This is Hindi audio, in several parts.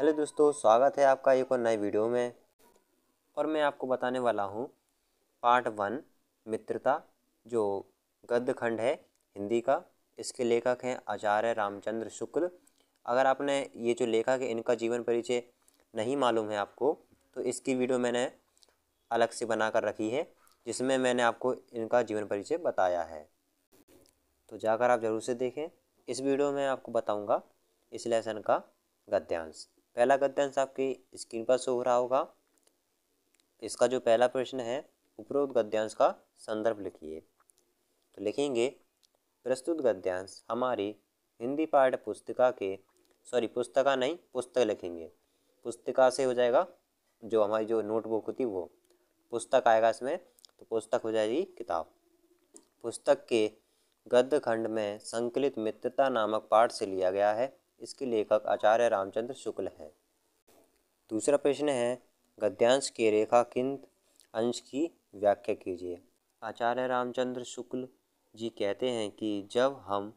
हेलो दोस्तों, स्वागत है आपका एक और नए वीडियो में। और मैं आपको बताने वाला हूँ पार्ट 1 मित्रता, जो गद्य खंड है हिंदी का। इसके लेखक हैं आचार्य रामचंद्र शुक्ल। अगर आपने ये जो लेखक है इनका जीवन परिचय नहीं मालूम है आपको, तो इसकी वीडियो मैंने अलग से बना कर रखी है, जिसमें मैंने आपको इनका जीवन परिचय बताया है, तो जाकर आप ज़रूर से देखें। इस वीडियो में आपको बताऊँगा इस लेसन का गद्यांश। पहला गद्यांश आपकी स्क्रीन पर शो हो रहा होगा। इसका जो पहला प्रश्न है, उपरोक्त गद्यांश का संदर्भ लिखिए। तो लिखेंगे, प्रस्तुत गद्यांश हमारी हिंदी पाठ्य पुस्तिका के पुस्तका नहीं, पुस्तक लिखेंगे। पुस्तिका से हो जाएगा, जो हमारी जो नोटबुक होती वो पुस्तक आएगा इसमें, तो पुस्तक हो जाएगी किताब। पुस्तक के गद्य खंड में संकलित मित्रता नामक पाठ से लिया गया है। इसके लेखक आचार्य रामचंद्र शुक्ल हैं। दूसरा प्रश्न है, गद्यांश के रेखांकित अंश की व्याख्या कीजिए। आचार्य रामचंद्र शुक्ल जी कहते हैं कि जब हम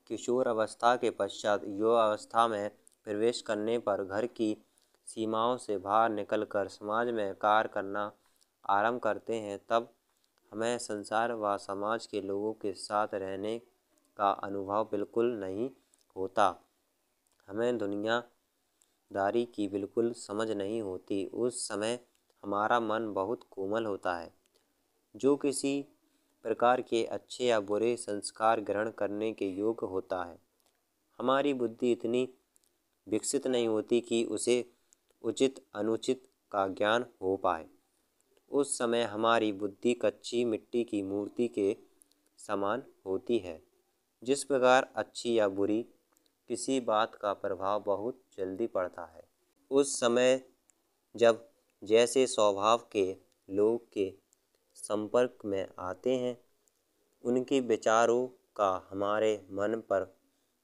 किशोर अवस्था के पश्चात युवावस्था में प्रवेश करने पर घर की सीमाओं से बाहर निकलकर समाज में कार्य करना आरंभ करते हैं, तब हमें संसार व समाज के लोगों के साथ रहने का अनुभव बिल्कुल नहीं होता। हमें दुनियादारी की बिल्कुल समझ नहीं होती। उस समय हमारा मन बहुत कोमल होता है, जो किसी प्रकार के अच्छे या बुरे संस्कार ग्रहण करने के योग्य होता है। हमारी बुद्धि इतनी विकसित नहीं होती कि उसे उचित अनुचित का ज्ञान हो पाए। उस समय हमारी बुद्धि कच्ची मिट्टी की मूर्ति के समान होती है। जिस प्रकार अच्छी या बुरी किसी बात का प्रभाव बहुत जल्दी पड़ता है, उस समय जब जैसे स्वभाव के लोग के संपर्क में आते हैं, उनके विचारों का हमारे मन पर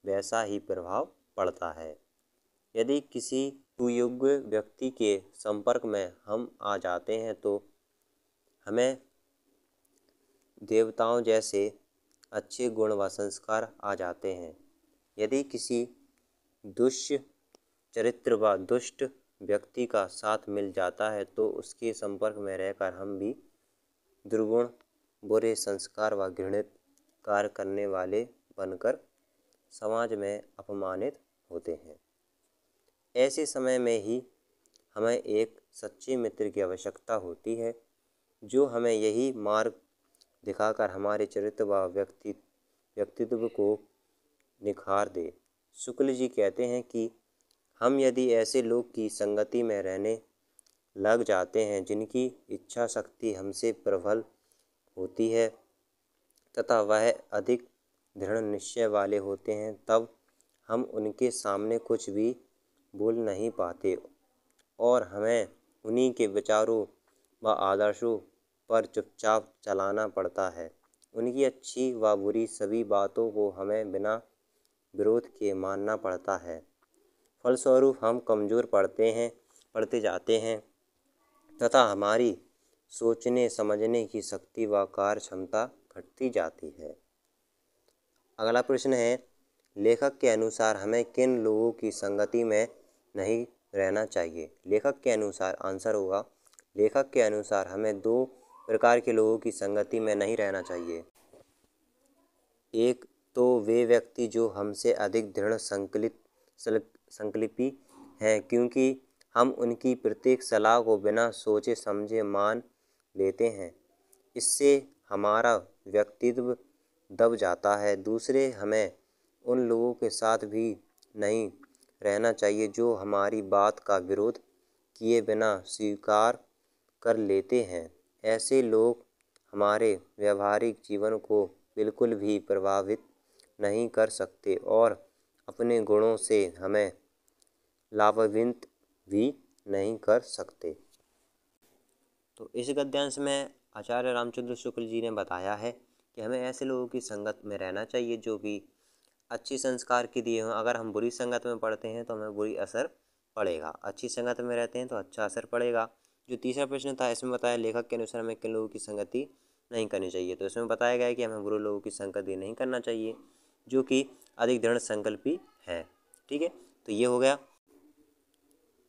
वैसा ही प्रभाव पड़ता है। यदि किसी सुयोग्य व्यक्ति के संपर्क में हम आ जाते हैं, तो हमें देवताओं जैसे अच्छे गुण व संस्कार आ जाते हैं। यदि किसी दुष्ट चरित्र व दुष्ट व्यक्ति का साथ मिल जाता है, तो उसके संपर्क में रहकर हम भी दुर्गुण, बुरे संस्कार व घृणित कार्य करने वाले बनकर समाज में अपमानित होते हैं। ऐसे समय में ही हमें एक सच्चे मित्र की आवश्यकता होती है, जो हमें यही मार्ग दिखाकर हमारे चरित्र व व्यक्तित्व को निखार दे। शुक्ल जी कहते हैं कि हम यदि ऐसे लोग की संगति में रहने लग जाते हैं, जिनकी इच्छा शक्ति हमसे प्रबल होती है तथा वह अधिक दृढ़ निश्चय वाले होते हैं, तब हम उनके सामने कुछ भी बोल नहीं पाते और हमें उन्हीं के विचारों व आदर्शों पर चुपचाप चलाना पड़ता है। उनकी अच्छी व बुरी सभी बातों को हमें बिना विरोध के मानना पड़ता है। फलस्वरूप हम कमज़ोर पड़ते जाते हैं तथा हमारी सोचने समझने की शक्ति व कार्य क्षमता घटती जाती है। अगला प्रश्न है, लेखक के अनुसार हमें किन लोगों की संगति में नहीं रहना चाहिए। लेखक के अनुसार आंसर होगा, लेखक के अनुसार हमें 2 प्रकार के लोगों की संगति में नहीं रहना चाहिए। एक तो वे व्यक्ति जो हमसे अधिक दृढ़ संकल्पी हैं, क्योंकि हम उनकी प्रत्येक सलाह को बिना सोचे समझे मान लेते हैं। इससे हमारा व्यक्तित्व दब जाता है। दूसरे, हमें उन लोगों के साथ भी नहीं रहना चाहिए जो हमारी बात का विरोध किए बिना स्वीकार कर लेते हैं। ऐसे लोग हमारे व्यवहारिक जीवन को बिल्कुल भी प्रभावित नहीं कर सकते और अपने गुणों से हमें लाभान्वित भी नहीं कर सकते। तो इस गद्यांश में आचार्य रामचंद्र शुक्ल जी ने बताया है कि हमें ऐसे लोगों की संगत में रहना चाहिए जो कि अच्छी संस्कार के दिए हों। अगर हम बुरी संगत में पढ़ते हैं तो हमें बुरी असर पड़ेगा, अच्छी संगत में रहते हैं तो अच्छा असर पड़ेगा। जो तीसरा प्रश्न था, इसमें बताया लेखक के अनुसार हमें किन लोगों की संगति नहीं करनी चाहिए। तो इसमें बताया गया है कि हमें बुरे लोगों की संगति नहीं करना चाहिए, जो कि अधिक दृढ़ संकल्पी है। ठीक है, तो ये हो गया।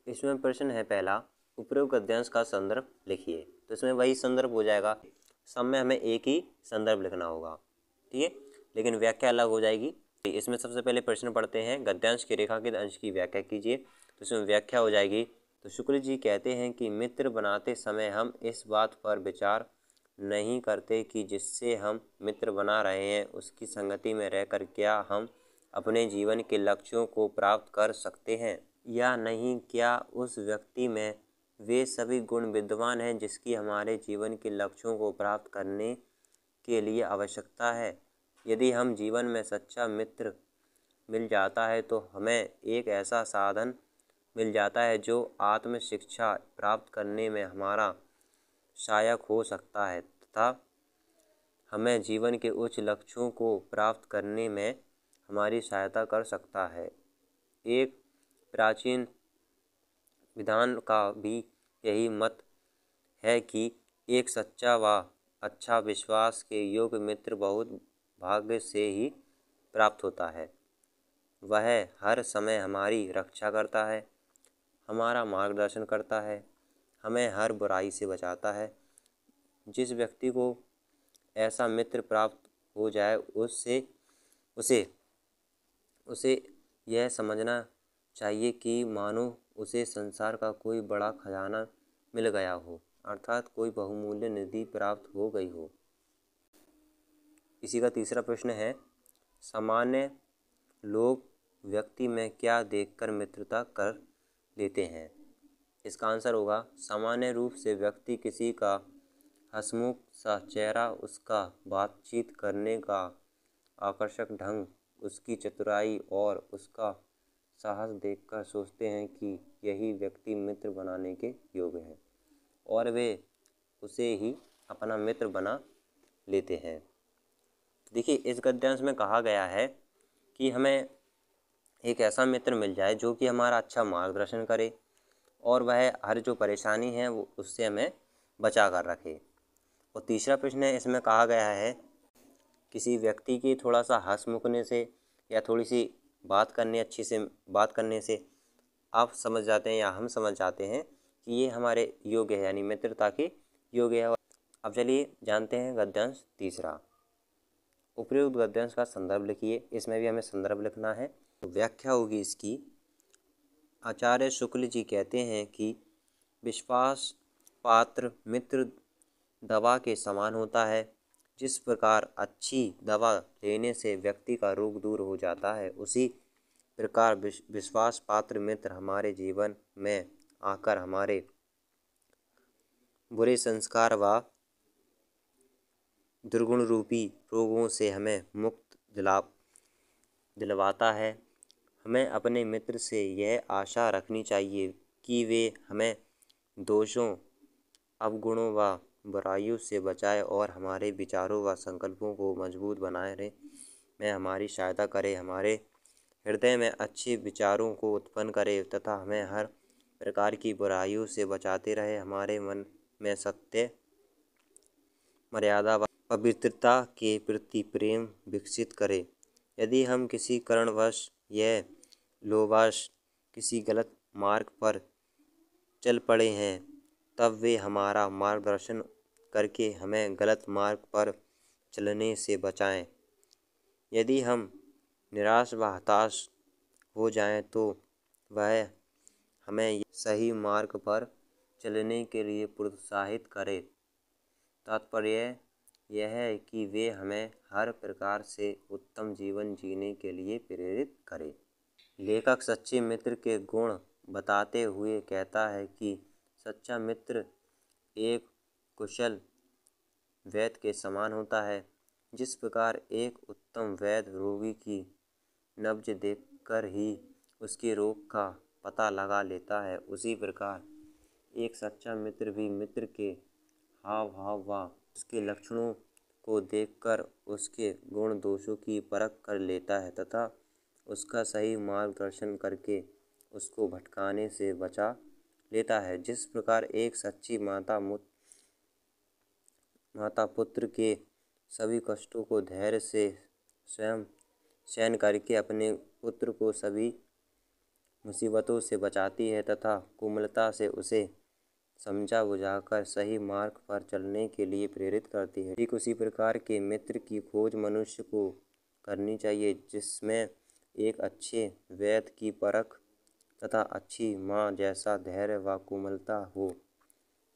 इसमें प्रश्न है पहला, उपरोक्त गद्यांश का संदर्भ लिखिए। तो इसमें वही संदर्भ हो जाएगा, सब में हमें एक ही संदर्भ लिखना होगा, ठीक है, लेकिन व्याख्या अलग हो जाएगी। इसमें सबसे पहले प्रश्न पढ़ते हैं, गद्यांश के रेखांकित अंश की व्याख्या कीजिए। तो इसमें व्याख्या हो जाएगी, तो शुक्ल जी कहते हैं कि मित्र बनाते समय हम इस बात पर विचार नहीं करते कि जिससे हम मित्र बना रहे हैं उसकी संगति में रहकर क्या हम अपने जीवन के लक्ष्यों को प्राप्त कर सकते हैं या नहीं, क्या उस व्यक्ति में वे सभी गुण विद्यमान हैं जिसकी हमारे जीवन के लक्ष्यों को प्राप्त करने के लिए आवश्यकता है। यदि हम जीवन में सच्चा मित्र मिल जाता है तो हमें एक ऐसा साधन मिल जाता है जो आत्म शिक्षा प्राप्त करने में हमारा सहायक हो सकता है तथा हमें जीवन के उच्च लक्ष्यों को प्राप्त करने में हमारी सहायता कर सकता है। एक प्राचीन विद्वान का भी यही मत है कि एक सच्चा व अच्छा विश्वास के योग्य मित्र बहुत भाग्य से ही प्राप्त होता है। वह हर समय हमारी रक्षा करता है, हमारा मार्गदर्शन करता है, हमें हर बुराई से बचाता है। जिस व्यक्ति को ऐसा मित्र प्राप्त हो जाए उसे यह समझना चाहिए कि मानो उसे संसार का कोई बड़ा खजाना मिल गया हो, अर्थात कोई बहुमूल्य निधि प्राप्त हो गई हो। इसी का तीसरा प्रश्न है, सामान्य लोग व्यक्ति में क्या देखकर मित्रता कर लेते हैं। इसका आंसर होगा, सामान्य रूप से व्यक्ति किसी का हंसमुख सा चेहरा, उसका बातचीत करने का आकर्षक ढंग, उसकी चतुराई और उसका साहस देखकर सोचते हैं कि यही व्यक्ति मित्र बनाने के योग्य है और वे उसे ही अपना मित्र बना लेते हैं। देखिए, इस गद्यांश में कहा गया है कि हमें एक ऐसा मित्र मिल जाए जो कि हमारा अच्छा मार्गदर्शन करे और वह हर जो परेशानी है वो उससे हमें बचा कर रखे। और तीसरा प्रश्न है, इसमें कहा गया है किसी व्यक्ति की थोड़ा सा हंसमुखने से या थोड़ी सी अच्छी से बात करने से आप समझ जाते हैं या हम समझ जाते हैं कि ये हमारे योग्य है, यानी मित्रता के योग्य है। अब चलिए जानते हैं गद्यांश तीसरा। उपयुक्त गद्यांश का संदर्भ लिखिए। इसमें भी हमें संदर्भ लिखना है। व्याख्या होगी इसकी, आचार्य शुक्ल जी कहते हैं कि विश्वास पात्र मित्र दवा के समान होता है। जिस प्रकार अच्छी दवा लेने से व्यक्ति का रोग दूर हो जाता है, उसी प्रकार विश्वास पात्र मित्र हमारे जीवन में आकर हमारे बुरे संस्कार व दुर्गुण रूपी रोगों से हमें मुक्त दिलवाता है। हमें अपने मित्र से यह आशा रखनी चाहिए कि वे हमें दोषों, अवगुणों व बुराइयों से बचाए और हमारे विचारों व संकल्पों को मजबूत बनाने में हमारी सहायता करे, हमारे हृदय में अच्छे विचारों को उत्पन्न करे तथा हमें हर प्रकार की बुराइयों से बचाते रहे, हमारे मन में सत्य, मर्यादा व पवित्रता के प्रति प्रेम विकसित करे। यदि हम किसी कारणवश यह लोभवश किसी गलत मार्ग पर चल पड़े हैं, तब वे हमारा मार्गदर्शन करके हमें गलत मार्ग पर चलने से बचाएं। यदि हम निराश व हताश हो जाएं, तो वह हमें सही मार्ग पर चलने के लिए प्रोत्साहित करें। तात्पर्य यह है कि वे हमें हर प्रकार से उत्तम जीवन जीने के लिए प्रेरित करें। लेखक सच्चे मित्र के गुण बताते हुए कहता है कि सच्चा मित्र एक कुशल वैद्य के समान होता है। जिस प्रकार एक उत्तम वैद्य रोगी की नब्ज देखकर ही उसके रोग का पता लगा लेता है, उसी प्रकार एक सच्चा मित्र भी मित्र के हाव भाव व उसके लक्षणों को देखकर उसके गुण दोषों की परख कर लेता है तथा उसका सही मार्गदर्शन करके उसको भटकाने से बचा लेता है। जिस प्रकार एक सच्ची माता पुत्र के सभी कष्टों को धैर्य से स्वयं सहन करके अपने पुत्र को सभी मुसीबतों से बचाती है तथा कोमलता से उसे समझा बुझाकर सही मार्ग पर चलने के लिए प्रेरित करती है। ठीक उसी प्रकार के मित्र की खोज मनुष्य को करनी चाहिए जिसमें एक अच्छे वैद्य की परख तथा अच्छी माँ जैसा धैर्य व कोमलता हो।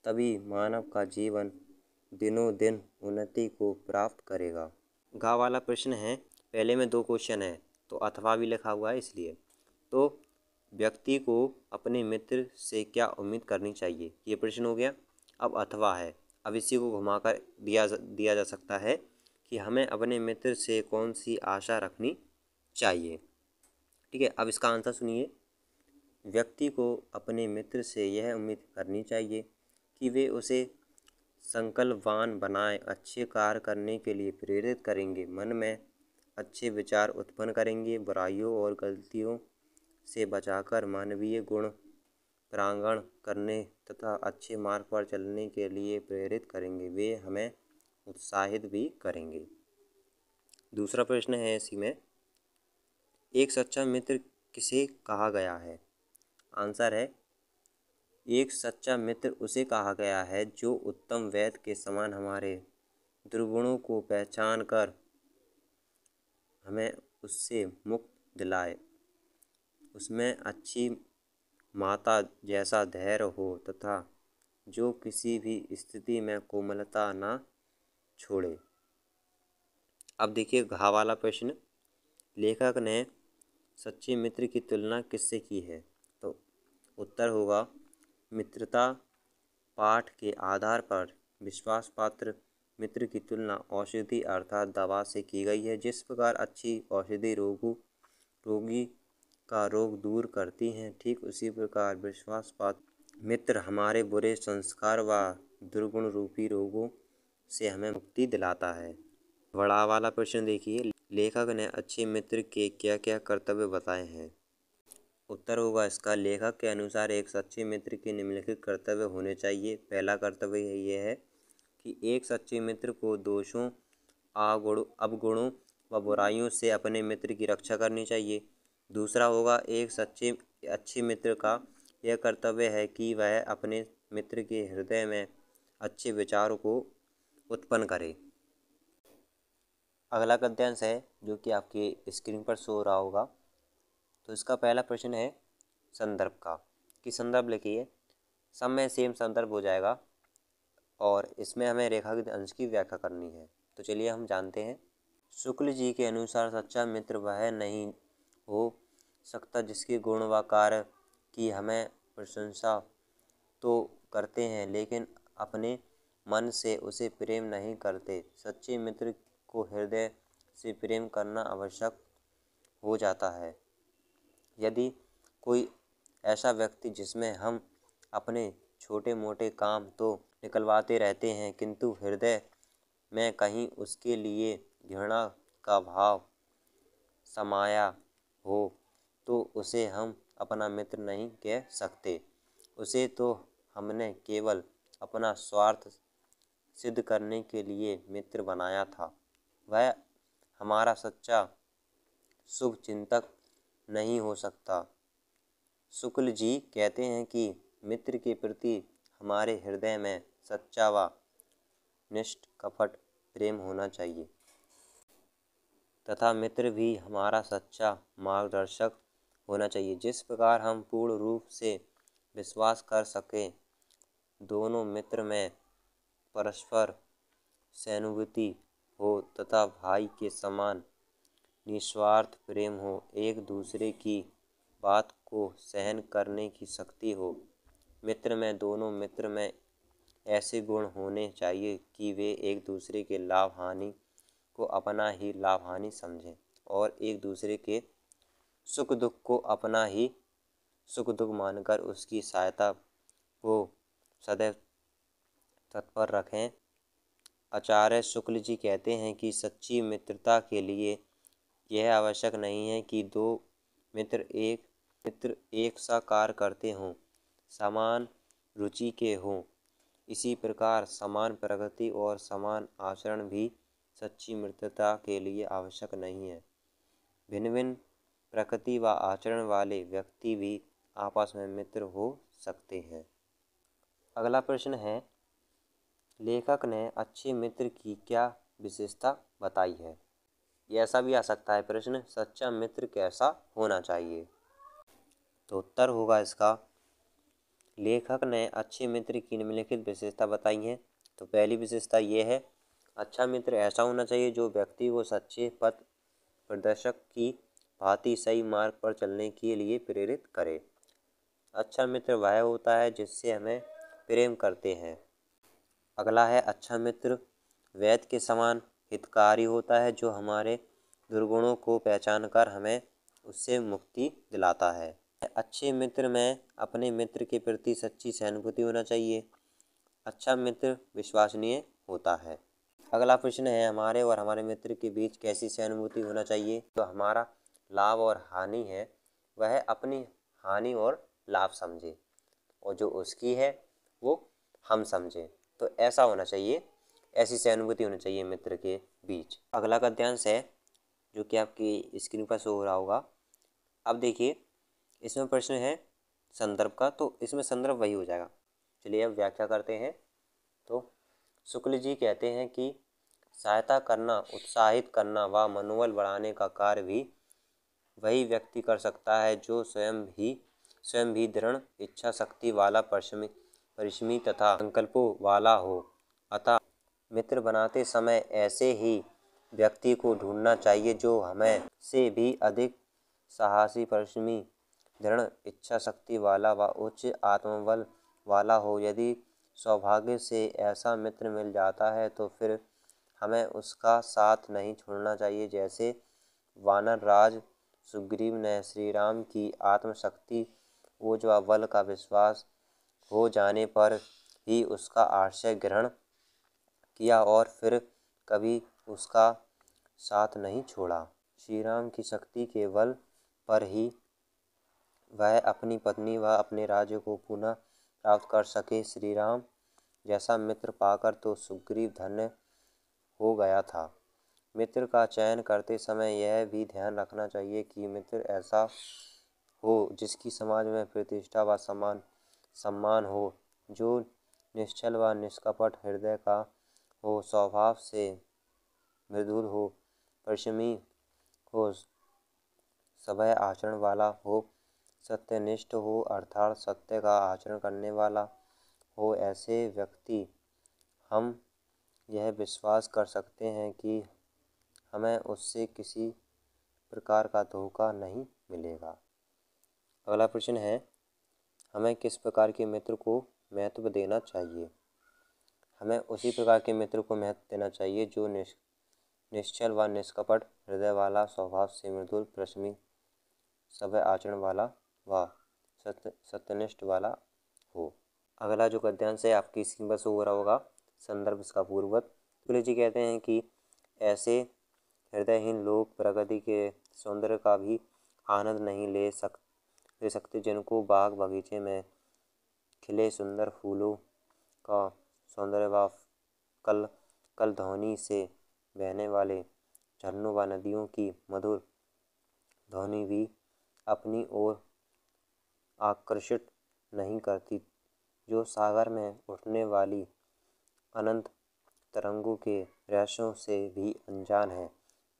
तभी मानव का जीवन दिनों दिन उन्नति को प्राप्त करेगा। गा वाला प्रश्न है, पहले में 2 क्वेश्चन है तो अथवा भी लिखा हुआ है इसलिए। तो व्यक्ति को अपने मित्र से क्या उम्मीद करनी चाहिए, ये प्रश्न हो गया। अब अथवा है, अब इसी को घुमाकर दिया जा सकता है कि हमें अपने मित्र से कौन सी आशा रखनी चाहिए। ठीक है, अब इसका आंसर सुनिए। व्यक्ति को अपने मित्र से यह उम्मीद करनी चाहिए कि वे उसे संकल्पवान बनाए, अच्छे कार्य करने के लिए प्रेरित करेंगे, मन में अच्छे विचार उत्पन्न करेंगे, बुराइयों और गलतियों से बचाकर मानवीय गुण प्रांगण करने तथा अच्छे मार्ग पर चलने के लिए प्रेरित करेंगे। वे हमें उत्साहित भी करेंगे। दूसरा प्रश्न है इसी में, एक सच्चा मित्र किसे कहा गया है? आंसर है, एक सच्चा मित्र उसे कहा गया है जो उत्तम वैद्य के समान हमारे दुर्गुणों को पहचान कर हमें उससे मुक्त दिलाए, उसमें अच्छी माता जैसा धैर्य हो तथा जो किसी भी स्थिति में कोमलता न छोड़े। अब देखिए घा वाला प्रश्न, लेखक ने सच्चे मित्र की तुलना किससे की है? तो उत्तर होगा, मित्रता पाठ के आधार पर विश्वास पात्र मित्र की तुलना औषधि अर्थात दवा से की गई है। जिस प्रकार अच्छी औषधि रोगी का रोग दूर करती हैं, ठीक उसी प्रकार विश्वास पात्र मित्र हमारे बुरे संस्कार व दुर्गुण रूपी रोगों से हमें मुक्ति दिलाता है। बड़ा वाला प्रश्न देखिए, लेखक ने अच्छे मित्र के क्या क्या कर्तव्य बताए हैं? उत्तर होगा इसका, लेखक के अनुसार एक सच्चे मित्र के निम्नलिखित कर्तव्य होने चाहिए। पहला कर्तव्य ये है कि एक सच्चे मित्र को दोषों, अवगुणों व बुराइयों से अपने मित्र की रक्षा करनी चाहिए। दूसरा होगा, एक अच्छे मित्र का यह कर्तव्य है कि वह अपने मित्र के हृदय में अच्छे विचारों को उत्पन्न करे। अगला गद्यांश है जो कि आपकी स्क्रीन पर शो हो रहा होगा। तो इसका पहला प्रश्न है संदर्भ का, कि संदर्भ लिखिए। सब में सेम संदर्भ हो जाएगा और इसमें हमें रेखांकित अंश की व्याख्या करनी है। तो चलिए हम जानते हैं। शुक्ल जी के अनुसार सच्चा मित्र वह नहीं हो सकता जिसके गुण व कार्य की हमें प्रशंसा तो करते हैं लेकिन अपने मन से उसे प्रेम नहीं करते। सच्चे मित्र को हृदय से प्रेम करना आवश्यक हो जाता है। यदि कोई ऐसा व्यक्ति जिसमें हम अपने छोटे मोटे काम तो निकलवाते रहते हैं किंतु हृदय में कहीं उसके लिए घृणा का भाव समाया हो तो उसे हम अपना मित्र नहीं कह सकते। उसे तो हमने केवल अपना स्वार्थ सिद्ध करने के लिए मित्र बनाया था। वह हमारा सच्चा शुभ चिंतक नहीं हो सकता। शुक्ल जी कहते हैं कि मित्र के प्रति हमारे हृदय में सच्चा व निष्कपट प्रेम होना चाहिए तथा मित्र भी हमारा सच्चा मार्गदर्शक होना चाहिए। जिस प्रकार हम पूर्ण रूप से विश्वास कर सकें, दोनों मित्र में परस्पर सहानुभूति हो तथा भाई के समान निस्वार्थ प्रेम हो, एक दूसरे की बात को सहन करने की शक्ति हो। दोनों मित्र में ऐसे गुण होने चाहिए कि वे एक दूसरे के लाभ हानि को अपना ही लाभ हानि समझें और एक दूसरे के सुख दुख को अपना ही सुख दुख मानकर उसकी सहायता को सदैव तत्पर रखें। आचार्य शुक्ल जी कहते हैं कि सच्ची मित्रता के लिए यह आवश्यक नहीं है कि दो मित्र एक सा कार्य करते हों, समान रुचि के हों। इसी प्रकार समान प्रगति और समान आचरण भी सच्ची मित्रता के लिए आवश्यक नहीं है। भिन्न भिन्न प्रकृति व आचरण वाले व्यक्ति भी आपस में मित्र हो सकते हैं। अगला प्रश्न है, लेखक ने अच्छे मित्र की क्या विशेषता बताई है। ये ऐसा भी आ सकता है प्रश्न, सच्चा मित्र कैसा होना चाहिए। तो उत्तर होगा इसका, लेखक ने अच्छे मित्र की निम्नलिखित विशेषता बताई है। तो पहली विशेषता ये है, अच्छा मित्र ऐसा होना चाहिए जो व्यक्ति को सच्चे पथ प्रदर्शक की भांति सही मार्ग पर चलने के लिए प्रेरित करे। अच्छा मित्र वह होता है जिससे हमें प्रेम करते हैं। अगला है, अच्छा मित्र वैद्य के समान हितकारी होता है जो हमारे दुर्गुणों को पहचानकर हमें उससे मुक्ति दिलाता है। अच्छे मित्र में अपने मित्र के प्रति सच्ची सहानुभूति होना चाहिए। अच्छा मित्र विश्वसनीय होता है। अगला प्रश्न है, हमारे और हमारे मित्र के बीच कैसी सहानुभूति होना चाहिए। तो हमारा लाभ और हानि है वह अपनी हानि और लाभ समझे और जो उसकी है वो हम समझें। तो ऐसा होना चाहिए, ऐसी सहानुभूति होनी चाहिए मित्र के बीच। अगला गद्यांश है जो कि आपकी स्क्रीन पर शो हो रहा होगा। अब देखिए, इसमें प्रश्न है संदर्भ का, तो इसमें संदर्भ वही हो जाएगा। चलिए अब व्याख्या करते हैं। तो शुक्ल जी कहते हैं कि सहायता करना, उत्साहित करना व मनोबल बढ़ाने का कार्य भी वही व्यक्ति कर सकता है जो स्वयं भी दृढ़ इच्छा शक्ति वाला, परिश्रमी तथा संकल्पों वाला हो। अतः मित्र बनाते समय ऐसे ही व्यक्ति को ढूंढना चाहिए जो हमें से भी अधिक साहसी, परिश्रमी, दृढ़ इच्छा शक्ति वाला व उच्च आत्मबल वाला हो। यदि सौभाग्य से ऐसा मित्र मिल जाता है तो फिर हमें उसका साथ नहीं छोड़ना चाहिए। जैसे वानर राज सुग्रीव ने श्री राम की आत्मशक्ति, ओज व बल का विश्वास हो जाने पर ही उसका आश्रय ग्रहण किया और फिर कभी उसका साथ नहीं छोड़ा। श्री राम की शक्ति के बल पर ही वह अपनी पत्नी व अपने राज्य को पुनः प्राप्त कर सके। श्री राम जैसा मित्र पाकर तो सुग्रीव धन्य हो गया था। मित्र का चयन करते समय यह भी ध्यान रखना चाहिए कि मित्र ऐसा हो जिसकी समाज में प्रतिष्ठा व सम्मान हो, जो निश्चल व निष्कपट हृदय का हो, स्वभाव से मृदुल हो, परिश्रमी हो, सभ्य आचरण वाला हो, सत्यनिष्ठ हो अर्थात सत्य का आचरण करने वाला हो। ऐसे व्यक्ति हम यह विश्वास कर सकते हैं कि हमें उससे किसी प्रकार का धोखा नहीं मिलेगा। अगला प्रश्न है, हमें किस प्रकार के मित्र को महत्व देना चाहिए। हमें उसी प्रकार के मित्र को महत्व देना चाहिए जो निश्चल व निष्कपट हृदय वाला, स्वभाव से मृदुल, परिश्रमी, सभ्य आचरण वाला व सत्यनिष्ठ वाला हो। अगला जो गद्यांश है आपकी स्क्रीन पर शो हो रहा होगा, संदर्भ इसका पूर्ववत। शुक्ल जी कहते हैं कि ऐसे हृदयहीन लोग प्रकृति के सौंदर्य का भी आनंद नहीं ले सकते, जिनको बाग बगीचे में खिले सुंदर फूलों का सौंदर्य व कल ध्वनि से बहने वाले झरनों व नदियों की मधुर ध्वनि भी अपनी ओर आकर्षित नहीं करती, जो सागर में उठने वाली अनंत तरंगों के रहस्यों से भी अनजान है,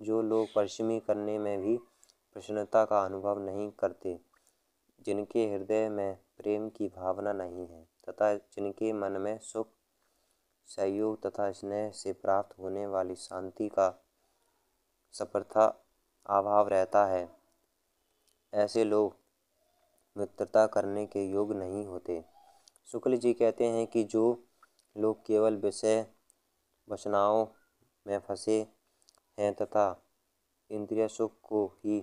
जो लोग परिश्रमी करने में भी प्रसन्नता का अनुभव नहीं करते, जिनके हृदय में प्रेम की भावना नहीं है तथा जिनके मन में सुख, सहयोग तथा स्नेह से प्राप्त होने वाली शांति का सपर्था अभाव रहता है। ऐसे लोग मित्रता करने के योग्य नहीं होते। शुक्ल जी कहते हैं कि जो लोग केवल विषय वासनाओं में फंसे हैं तथा इंद्रिय सुख को ही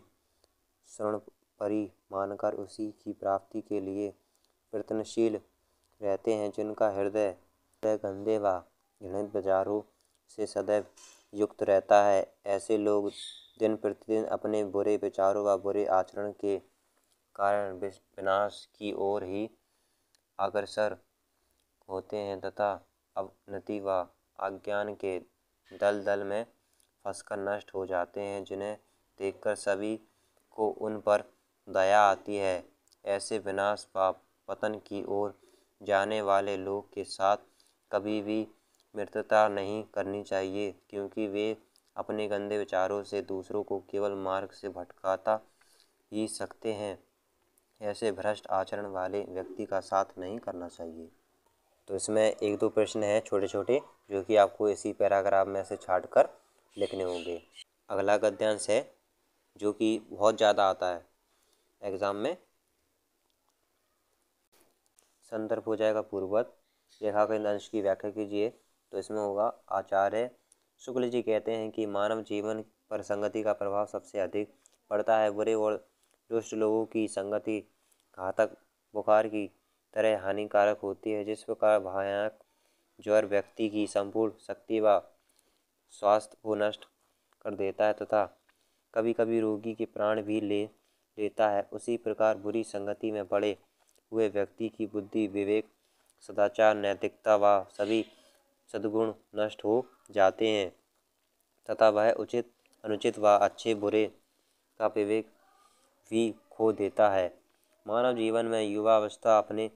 सर्वोपरि मानकर उसी की प्राप्ति के लिए प्रयत्नशील रहते हैं, जिनका हृदय गंदे व घृणित विचारों से सदैव युक्त रहता है, ऐसे लोग दिन प्रतिदिन अपने बुरे विचारों व बुरे आचरण के कारण विनाश की ओर ही अग्रसर होते हैं तथा अवनति व अज्ञान के दलदल में फंसकर नष्ट हो जाते हैं, जिन्हें देखकर सभी को उन पर दया आती है। ऐसे विनाश व पतन की ओर जाने वाले लोग के साथ कभी भी मित्रता नहीं करनी चाहिए, क्योंकि वे अपने गंदे विचारों से दूसरों को केवल मार्ग से भटकाता ही सकते हैं। ऐसे भ्रष्ट आचरण वाले व्यक्ति का साथ नहीं करना चाहिए। तो इसमें एक दो प्रश्न हैं छोटे छोटे, जो कि आपको इसी पैराग्राफ में से छाट कर लिखने होंगे। अगला गद्यांश है जो कि बहुत ज़्यादा आता है एग्ज़ाम में। संदर्भ हो जाएगा पूर्ववत। रेखांकित अंश की व्याख्या कीजिए। तो इसमें होगा, आचार्य शुक्ल जी कहते हैं कि मानव जीवन पर संगति का प्रभाव सबसे अधिक पड़ता है। बुरे और दुष्ट लोगों की संगति घातक बुखार की तरह हानिकारक होती है। जिस प्रकार भयानक ज्वर व्यक्ति की संपूर्ण शक्ति व स्वास्थ्य को नष्ट कर देता है तथा कभी कभी रोगी के प्राण भी ले लेता है, उसी प्रकार बुरी संगति में पड़े हुए व्यक्ति की बुद्धि, विवेक, सदाचार, नैतिकता व सभी सद्गुण नष्ट हो जाते हैं तथा वह उचित अनुचित व अच्छे बुरे का विवेक भी खो देता है। मानव जीवन में युवा अवस्था अपने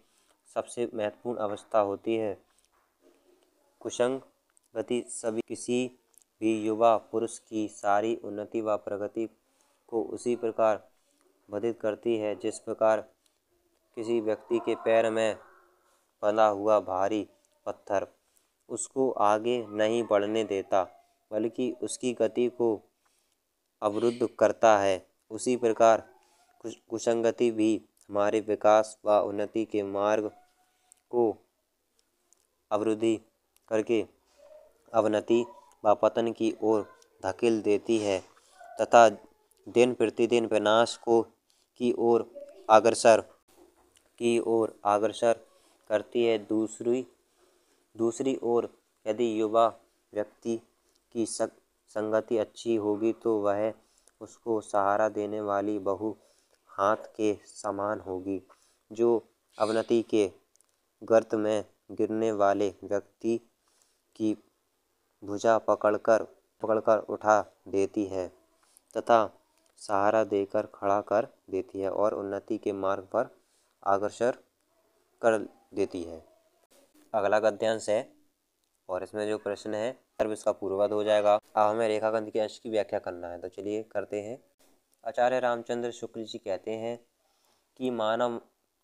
सबसे महत्वपूर्ण अवस्था होती है। कुसंग गति सभी किसी भी युवा पुरुष की सारी उन्नति व प्रगति को उसी प्रकार बाधित करती है जिस प्रकार किसी व्यक्ति के पैर में बंधा हुआ भारी पत्थर उसको आगे नहीं बढ़ने देता, बल्कि उसकी गति को अवरुद्ध करता है। उसी प्रकार कुसंगति भी हमारे विकास व उन्नति के मार्ग को अवरुद्ध करके अवनति व पतन की ओर धकेल देती है तथा दिन प्रतिदिन विनाश की ओर अग्रसर करती है। दूसरी ओर यदि युवा व्यक्ति की संगति अच्छी होगी तो वह उसको सहारा देने वाली बहु हाथ के समान होगी, जो अवनति के गर्त में गिरने वाले व्यक्ति की भुजा पकड़कर उठा देती है तथा सहारा देकर खड़ा कर देती है और उन्नति के मार्ग पर अग्रसर कर देती है। अगला गद्यांश है और इसमें जो प्रश्न है सर्व इसका पूर्ववत हो जाएगा। अब हमें रेखाखंड के अंश की व्याख्या करना है, तो चलिए करते हैं। आचार्य रामचंद्र शुक्ल जी कहते हैं कि मानव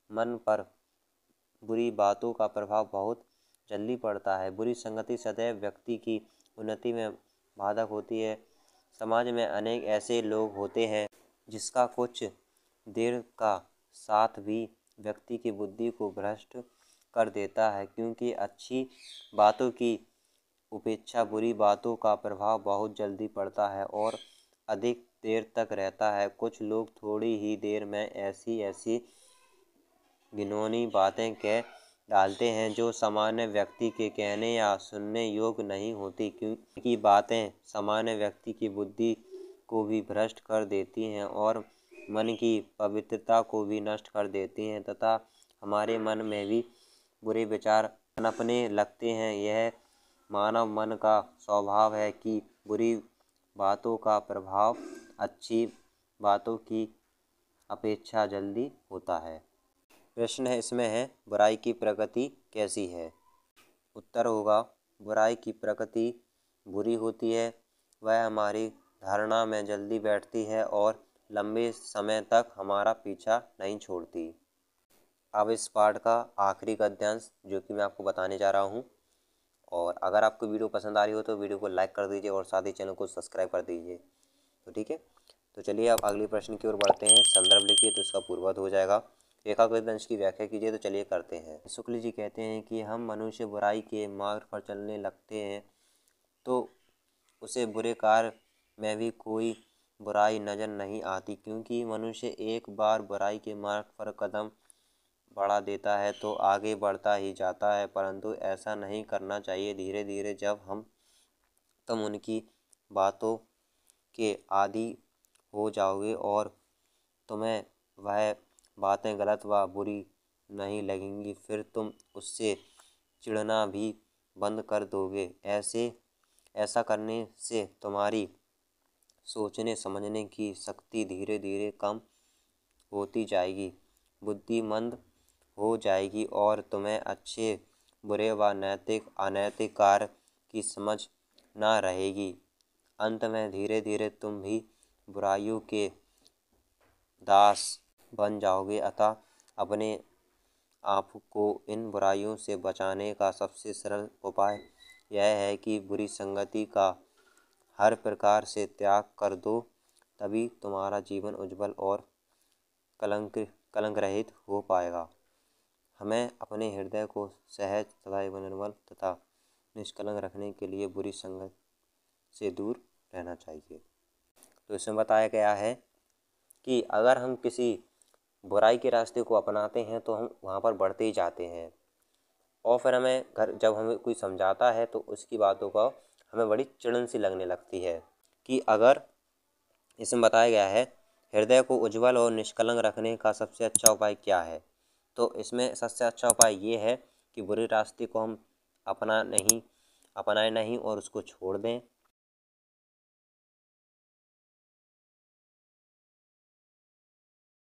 मन पर बुरी बातों का प्रभाव बहुत जल्दी पड़ता है। बुरी संगति सदैव व्यक्ति की उन्नति में बाधक होती है। समाज में अनेक ऐसे लोग होते हैं जिसका कुछ देर का साथ भी व्यक्ति की बुद्धि को भ्रष्ट कर देता है, क्योंकि अच्छी बातों की उपेक्षा बुरी बातों का प्रभाव बहुत जल्दी पड़ता है और अधिक देर तक रहता है। कुछ लोग थोड़ी ही देर में ऐसी घिनौनी बातें कह डालते हैं जो सामान्य व्यक्ति के कहने या सुनने योग्य नहीं होती, क्योंकि बातें सामान्य व्यक्ति की बुद्धि को भी भ्रष्ट कर देती हैं और मन की पवित्रता को भी नष्ट कर देती हैं तथा हमारे मन में भी बुरे विचार पनपने लगते हैं। यह मानव मन का स्वभाव है कि बुरी बातों का प्रभाव अच्छी बातों की अपेक्षा जल्दी होता है। प्रश्न है इसमें है, बुराई की प्रकृति कैसी है? उत्तर होगा, बुराई की प्रकृति बुरी होती है। वह हमारी धारणा में जल्दी बैठती है और लंबे समय तक हमारा पीछा नहीं छोड़ती। अब इस पाठ का आखिरी गद्यांश जो कि मैं आपको बताने जा रहा हूँ, और अगर आपको वीडियो पसंद आ रही हो तो वीडियो को लाइक कर दीजिए और साथ ही चैनल को सब्सक्राइब कर दीजिए। तो ठीक है, तो चलिए अब अगले प्रश्न की ओर बढ़ते हैं। संदर्भ लिखिए तो इसका पूर्ववत हो जाएगा। रेखाकृत अंश की व्याख्या कीजिए, तो चलिए करते हैं। शुक्ल जी कहते हैं कि हम मनुष्य बुराई के मार्ग पर चलने लगते हैं तो उसे बुरे कार्य में भी कोई बुराई नज़र नहीं आती, क्योंकि मनुष्य एक बार बुराई के मार्ग पर कदम बढ़ा देता है तो आगे बढ़ता ही जाता है, परंतु ऐसा नहीं करना चाहिए। धीरे धीरे जब तुम उनकी बातों के आदी हो जाओगे और तुम्हें वह बातें गलत व बुरी नहीं लगेंगी, फिर तुम उससे चिढ़ना भी बंद कर दोगे। ऐसा करने से तुम्हारी सोचने समझने की शक्ति धीरे धीरे कम होती जाएगी, बुद्धिमंद हो जाएगी और तुम्हें अच्छे बुरे व नैतिक अनैतिक कार्य की समझ न रहेगी। अंत में धीरे धीरे तुम भी बुराइयों के दास बन जाओगे। अतः अपने आप को इन बुराइयों से बचाने का सबसे सरल उपाय यह है कि बुरी संगति का हर प्रकार से त्याग कर दो, तभी तुम्हारा जीवन उज्जवल और कलंक रहित हो पाएगा। हमें अपने हृदय को सहज तथा निर्मल तथा निष्कलंक रखने के लिए बुरी संगत से दूर रहना चाहिए। तो इसमें बताया गया है कि अगर हम किसी बुराई के रास्ते को अपनाते हैं तो हम वहाँ पर बढ़ते ही जाते हैं, और फिर हमें जब हमें कोई समझाता है तो उसकी बातों का हमें बड़ी चिड़न सी लगने लगती है। कि अगर इसमें बताया गया है हृदय को उज्जवल और निष्कलंक रखने का सबसे अच्छा उपाय क्या है, तो इसमें सबसे अच्छा उपाय ये है कि बुरे रास्ते को हम अपनाएं नहीं और उसको छोड़ दें,